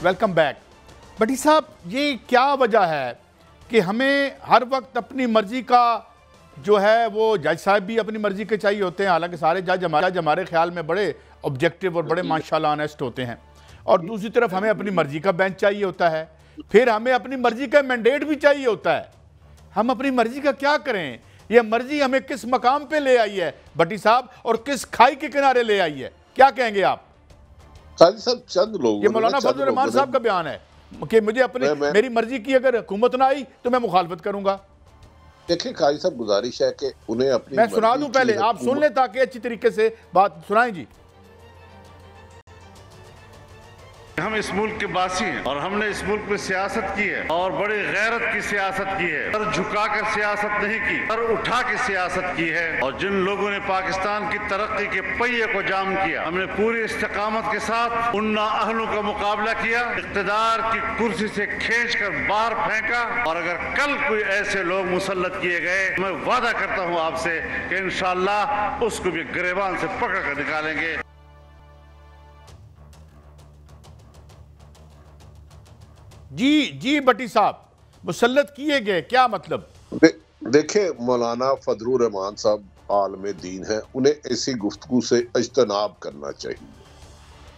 Welcome back. بٹی صاحب، یہ کیا وجہ ہے کہ ہمیں ہر وقت اپنی مرضی کا جو ہے وہ جج صاحب بھی اپنی مرضی کے چاہیے ہوتے ہیں، حالانکہ سارے جج ہمارے خیال میں بڑے آبجیکٹیو اور بڑے ماشاءاللہ آنیسٹ ہوتے ہیں، اور دوسری طرف ہمیں اپنی مرضی کا بینچ چاہیے ہوتا ہے، پھر ہمیں اپنی مرضی کا مینڈیٹ بھی چاہیے ہوتا ہے۔ ہم اپنی مرضی کا کیا کریں؟ یہ مرضی ہمیں کس مقام پہ لے آئی ہے بٹی صاحب، اور کس کھائی کے کنارے لے آئی ہے؟ کیا کہیں گے آپ؟ قاضی صاحب چند لوگ، یہ مولانا فضل الرحمان صاحب کا بیان ہے کہ مجھے میری مرضی کی اگر حکومت نہ آئی تو میں مخالفت کروں گا۔ دیکھیں قاضی صاحب، گزارش ہے کہ انہیں اپنی میں سنا دوں پہلے، آپ سن لیں تاکہ اچھی طریقے سے بات سنائیں جی۔ ہم اس ملک کے باسی ہیں اور ہم نے اس ملک میں سیاست کی ہے اور بڑی غیرت کی سیاست کی ہے، سر جھکا کر سیاست نہیں کی، سر اٹھا کے سیاست کی ہے۔ اور جن لوگوں نے پاکستان کی ترقی کے پہیے کو جام کیا، ہم نے پوری استقامت کے ساتھ ان نااہلوں کا مقابلہ کیا، اقتدار کی کرسی سے کھینچ کر باہر پھینکا، اور اگر کل کوئی ایسے لوگ مسلط کیے گئے، میں وعدہ کرتا ہوں آپ سے کہ انشاءاللہ اس کو بھی گریبان سے پکڑ کر نکالیں گے۔ جی بٹی صاحب، مسلط کیے گئے کیا مطلب؟ دیکھیں مولانا فضل الرحمان صاحب عالم دین ہیں، انہیں ایسی گفتگو سے اجتناب کرنا چاہیے۔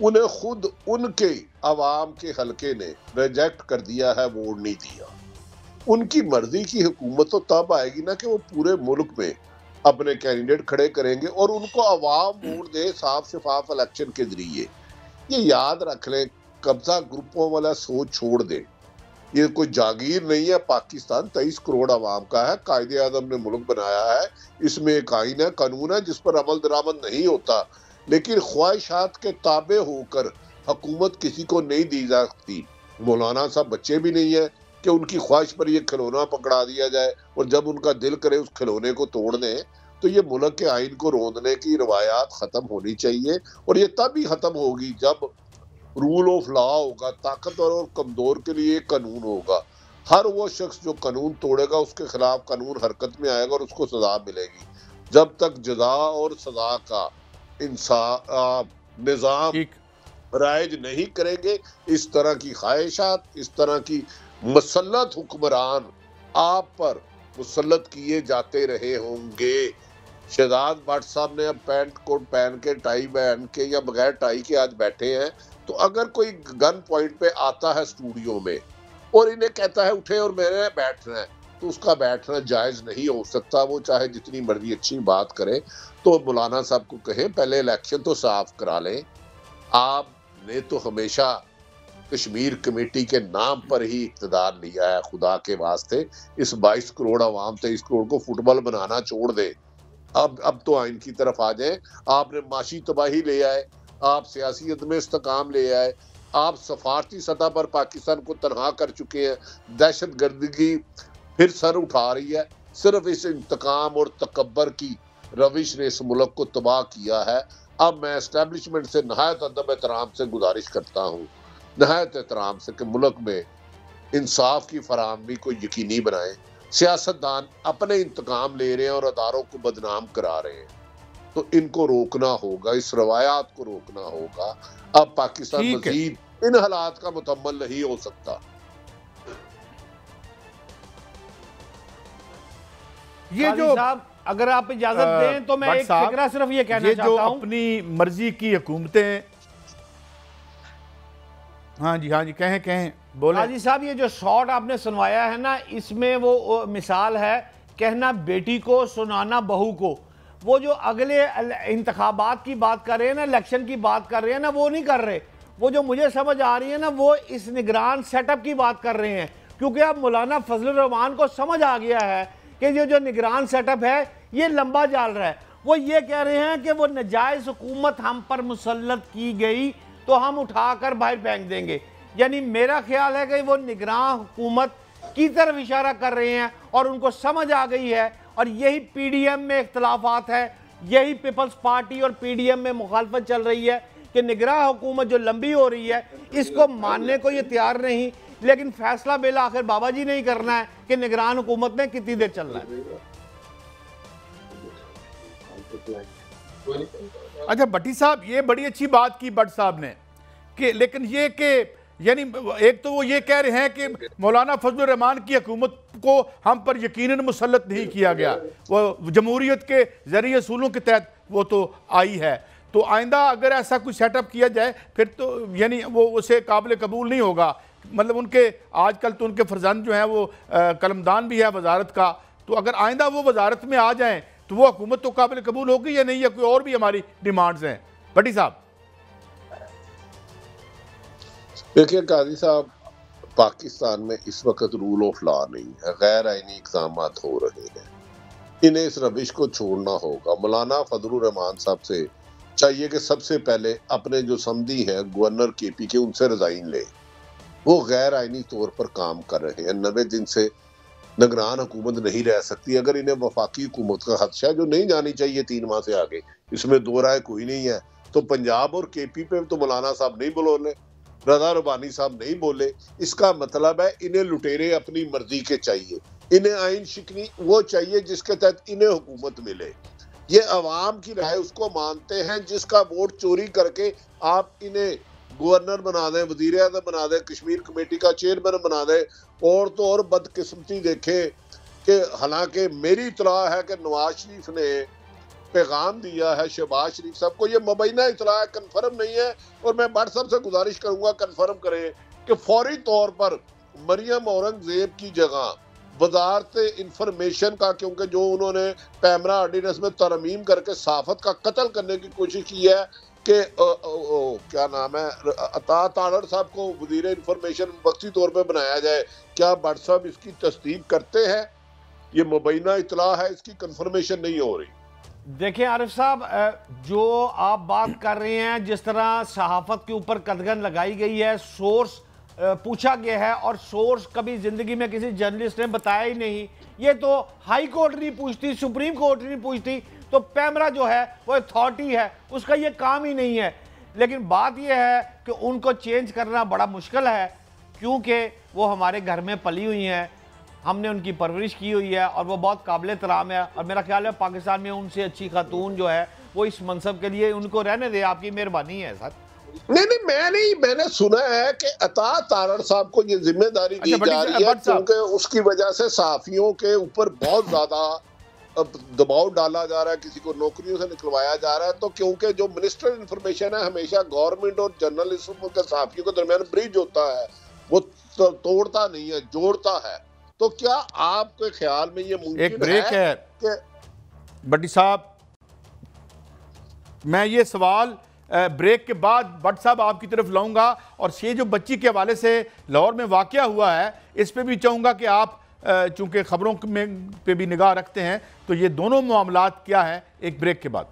انہیں خود ان کے عوام کے حلقے نے ریجیکٹ کر دیا ہے، ووٹ نہیں دیا۔ ان کی مرضی کی حکومت تو تب آئے گی نا کہ وہ پورے ملک میں اپنے کینڈیڈیٹ کھڑے کریں گے اور ان کو عوام ووٹ دے صاف شفاف الیکشن کے ذریعے۔ یہ یاد رکھ لیں، قبضہ گروپوں والا سوچ چھوڑ دیں۔ یہ کوئی جاگیر نہیں ہے، پاکستان 23 کروڑ عوام کا ہے، قائد اعظم نے ملک بنایا ہے، اس میں ایک آئین ہے، قانون ہے جس پر عمل درآمد نہیں ہوتا، لیکن خواہشات کے تابع ہو کر حکومت کسی کو نہیں دی جا سکتی۔ مولانا صاحب بچے بھی نہیں ہیں کہ ان کی خواہش پر یہ کھلونا پکڑا دیا جائے اور جب ان کا دل کرے اس کھلونے کو توڑ دیں۔ تو یہ ملک کے آئین کو روندنے کی روایات ختم ہونی چاہیے، اور یہ تب ہی ختم ہوگی جب رول آف لا ہوگا، طاقتور اور کمزور کے لیے قانون ہوگا۔ ہر وہ شخص جو قانون توڑے گا اس کے خلاف قانون حرکت میں آئے گا اور اس کو سزا ملے گی۔ جب تک جزا اور سزا کا نظام رائج نہیں کریں گے، اس طرح کی خواہشات، اس طرح کی مسلط حکمران آپ پر مسلط کیے جاتے رہے ہوں گے۔ شہزاد بٹ صاحب نے اب پینٹ کوٹ پہن کے، ٹائی پہن کے یا بغیر ٹائی کے آج بیٹھے ہیں، تو اگر کوئی گن پوائنٹ پہ آتا ہے اسٹوڈیو میں اور انہیں کہتا ہے اٹھے اور میں نے بیٹھنا ہے، تو اس کا بیٹھنا جائز نہیں ہو سکتا۔ وہ چاہے جتنی مرضی اچھی بات کرے، تو مولانا صاحب کو کہیں پہلے الیکشن تو صاف کرا لیں۔ آپ نے تو ہمیشہ کشمیر کمیٹی کے نام پر ہی اقتدار لیا ہے، خدا کے واسطے اس 22 کروڑ عوام 23 کروڑ کو فٹ بال بنانا چھوڑ دے۔ اب تو آئین کی طرف آ جائیں۔ آپ نے معاشی تباہی لے آئے، آپ سیاسی عدم استحکام لے آئے، آپ سفارتی سطح پر پاکستان کو تنہا کر چکے ہیں، دہشت گردگی پھر سر اٹھا رہی ہے۔ صرف اس انتقام اور تکبر کی روش نے اس ملک کو تباہ کیا ہے۔ اب میں اسٹیبلشمنٹ سے نہایت ادب احترام سے گزارش کرتا ہوں، نہایت احترام سے، کہ ملک میں انصاف کی فراہمی کو یقینی بنائیں۔ سیاستدان اپنے انتقام لے رہے ہیں اور اداروں کو بدنام کرا رہے ہیں، تو ان کو روکنا ہوگا، اس روایات کو روکنا ہوگا۔ اب پاکستان مزید ان حالات کا متحمل نہیں ہو سکتا۔ یہ جو اگر آپ اجازت دیں تو میں ایک فکرہ صرف یہ کہنا چاہتا ہوں، یہ جو اپنی مرضی کی حکومتیں، ہاں جی کہیں بولیں۔ قاضی صاحب، یہ جو شارٹ آپ نے سنوایا ہے نا، اس میں وہ مثال ہے کہنا بیٹی کو، سنانا بہو کو۔ وہ جو اگلے انتخابات کی بات کر رہے ہیں نا، الیکشن کی بات کر رہے ہیں نا، وہ نہیں کر رہے۔ وہ جو مجھے سمجھ آ رہی ہے نا، وہ اس نگران سیٹ اپ کی بات کر رہے ہیں، کیونکہ اب مولانا فضل الرحمان کو سمجھ آ گیا ہے کہ یہ جو نگران سیٹ اپ ہے یہ لمبا جال رہا ہے۔ وہ یہ کہہ رہے ہیں کہ وہ ناجائز حکومت ہم پر مسلط کی گئی تو ہم اٹھا کر باہر پھینک دیں گے۔ یعنی میرا خیال ہے کہ وہ نگراں حکومت کی طرف اشارہ کر رہے ہیں اور ان کو سمجھ آ گئی ہے، اور یہی پی ڈی ایم میں اختلافات ہے، یہی پیپلز پارٹی اور پی ڈی ایم میں مخالفت چل رہی ہے کہ نگراں حکومت جو لمبی ہو رہی ہے اس کو ماننے کو یہ تیار نہیں، لیکن فیصلہ بالآخر بابا جی نہیں کرنا ہے کہ نگران حکومت نے کتنی دیر چلنا ہے۔ اچھا بٹی صاحب، یہ بڑی اچھی بات کی بٹ صاحب نے، کہ لیکن یہ کہ یعنی ایک تو وہ یہ کہہ رہے ہیں کہ مولانا فضل الرحمان کی حکومت کو ہم پر یقیناً مسلط نہیں کیا گیا، وہ جمہوریت کے ذریعے اصولوں کے تحت وہ تو آئی ہے، تو آئندہ اگر ایسا کوئی سیٹ اپ کیا جائے پھر تو یعنی وہ اسے قابل قبول نہیں ہوگا. مطلب ان کے آج کل تو ان کے فرزند جو ہیں وہ قلمدان بھی ہے وزارت کا، تو اگر آئندہ وہ وزارت میں آ جائیں تو وہ حکومت تو قابل قبول ہوگی یا نہیں، یا کوئی اور بھی ہماری ڈیمانڈز ہیں؟ بھٹی صاحب دیکھیے قاضی صاحب، پاکستان میں اس وقت رول آف لا نہیں ہے، غیر آئینی اقدامات ہو رہے ہیں، انہیں اس روش کو چھوڑنا ہوگا. مولانا فضل الرحمان صاحب سے چاہیے کہ سب سے پہلے اپنے جو سمدھی ہیں گورنر کے پی کے ان سے ریزائن لے. وہ غیر آئینی طور پر کام کر رہے ہیں، 90 دن سے نگران حکومت نہیں رہ سکتی. اگر انہیں وفاقی حکومت کا خدشہ ہے جو نہیں جانی چاہیے 3 ماہ سے آگے، اس میں دو رائے کوئی نہیں ہے، تو پنجاب اور کے پی پہ تو مولانا صاحب نہیں بولے، رضا ربانی صاحب نہیں بولے. اس کا مطلب ہے انہیں لٹیرے اپنی مرضی کے چاہیے، انہیں آئین شکنی وہ چاہیے جس کے تحت انہیں حکومت ملے. یہ عوام کی رائے اس کو مانتے ہیں جس کا ووٹ چوری کر کے آپ انہیں گورنر بنا دیں، وزیر اعظم بنا دیں، کشمیر کمیٹی کا چیئرمین بنا دیں. اور تو اور بدقسمتی دیکھیں کہ حالانکہ میری اطلاع ہے کہ نواز شریف نے پیغام دیا ہے شہباز شریف صاحب کو، یہ مبینہ اطلاع ہے، کنفرم نہیں ہے، اور میں بٹ صاحب سے گزارش کروں گا کنفرم کریں کہ فوری طور پر مریم اورنگزیب کی جگہ وزارت انفارمیشن کا، کیونکہ جو انہوں نے پیمرا آرڈیننس میں ترمیم کر کے صحافت کا قتل کرنے کی کوشش کی ہے، کہ کیا نام ہے عطا تارڑ صاحب کو وزیر انفارمیشن وقتی طور پہ بنایا جائے. کیا بٹ صاحب اس کی تصدیق کرتے ہیں؟ یہ مبینہ اطلاع ہے، اس کی کنفرمیشن نہیں ہو رہی. دیکھیں عارف صاحب، جو آپ بات کر رہے ہیں، جس طرح صحافت کے اوپر قدغن لگائی گئی ہے، سورس پوچھا گیا ہے، اور سورس کبھی زندگی میں کسی جرنلسٹ نے بتایا ہی نہیں. یہ تو ہائی کورٹ نہیں پوچھتی، سپریم کورٹ نہیں پوچھتی، تو پیمرا جو ہے وہ اتھارٹی ہے، اس کا یہ کام ہی نہیں ہے. لیکن بات یہ ہے کہ ان کو چینج کرنا بڑا مشکل ہے، کیونکہ وہ ہمارے گھر میں پلی ہوئی ہیں، ہم نے ان کی پرورش کی ہوئی ہے، اور وہ بہت قابل احترام ہے. اور میرا خیال ہے پاکستان میں ان سے اچھی خاتون جو ہے وہ اس منصب کے لیے ان کو رہنے دے. آپ کی مہربانی ہے سر. نہیں میں نے سنا ہے کہ عطا تارڑ صاحب کو یہ ذمہ داری دی جا رہی ہے کیونکہ اس کی وجہ سے صحافیوں کے اوپر بہت زیادہ دباؤ ڈالا جا رہا ہے، کسی کو نوکریوں سے نکلوایا جا رہا ہے. تو کیونکہ جو منسٹر انفارمیشن ہے ہمیشہ گورنمنٹ اور جرنلسٹ کے صحافیوں کے درمیان برج ہوتا ہے، وہ توڑتا نہیں ہے، جوڑتا ہے. تو کیا آپ کے خیال میں یہ ممکن ایک بریک ہے کہ بٹی صاحب؟ میں یہ سوال بریک کے بعد بٹ صاحب آپ کی طرف لاؤں گا، اور یہ جو بچی کے حوالے سے لاہور میں واقعہ ہوا ہے اس پہ بھی چاہوں گا کہ آپ چونکہ خبروں میں پہ بھی نگاہ رکھتے ہیں، تو یہ دونوں معاملات کیا ہیں. ایک بریک کے بعد.